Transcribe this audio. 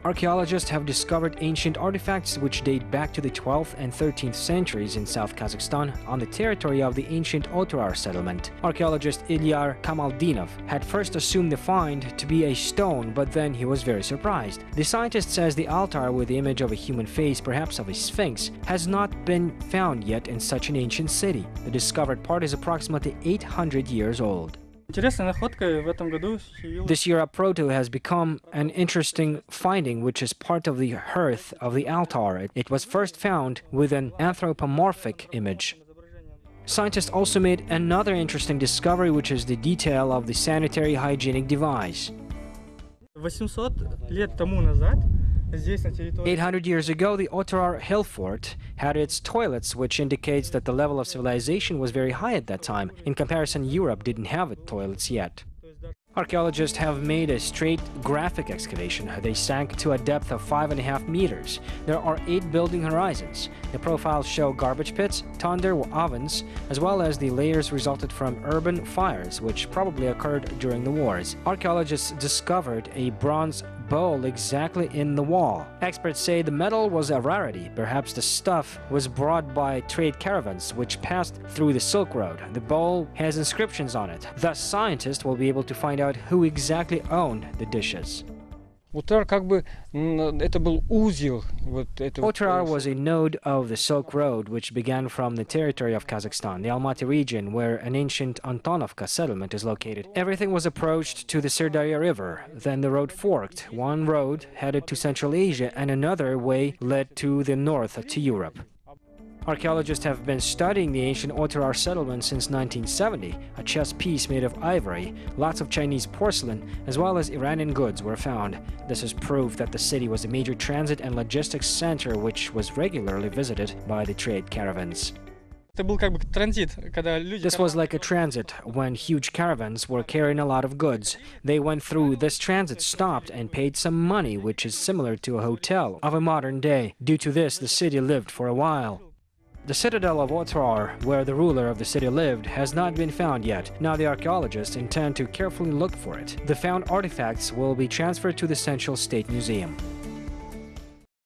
Archaeologists have discovered ancient artifacts which date back to the 12th and 13th centuries in South Kazakhstan on the territory of the ancient Otrar settlement. Archaeologist Ilyar Kamaldinov had first assumed the find to be a stone, but then he was very surprised. The scientist says the altar with the image of a human face, perhaps of a sphinx, has not been found yet in such an ancient city. The discovered part is approximately 800 years old. This year, a proto has become an interesting finding, which is part of the hearth of the altar. It was first found with an anthropomorphic image. Scientists also made another interesting discovery, which is the detail of the sanitary hygienic device. 800 years ago, the Otrar hill fort had its toilets, which indicates that the level of civilization was very high at that time. In comparison, Europe didn't have toilets yet. Archaeologists have made a stratigraphic excavation. They sank to a depth of 5.5 meters. There are 8 building horizons. The profiles show garbage pits, tonder ovens, as well as the layers resulted from urban fires, which probably occurred during the wars. Archaeologists discovered a bronze bowl exactly in the wall. Experts say the metal was a rarity. Perhaps the stuff was brought by trade caravans which passed through the Silk Road. The bowl has inscriptions on it. Thus, scientists will be able to find out who exactly owned the dishes. Otrar was a node of the Silk Road, which began from the territory of Kazakhstan, the Almaty region, where an ancient Antonovka settlement is located. Everything was approached to the Sirdarya River. Then the road forked. One road headed to Central Asia, and another way led to the north, to Europe. Archaeologists have been studying the ancient Otrar settlement since 1970. A chess piece made of ivory, lots of Chinese porcelain, as well as Iranian goods were found. This is proof that the city was a major transit and logistics center which was regularly visited by the trade caravans. This was like a transit when huge caravans were carrying a lot of goods. They went through this transit, stopped, and paid some money, which is similar to a hotel of a modern day. Due to this, the city lived for a while. The citadel of Otrar, where the ruler of the city lived, has not been found yet. Now the archaeologists intend to carefully look for it. The found artifacts will be transferred to the Central State Museum.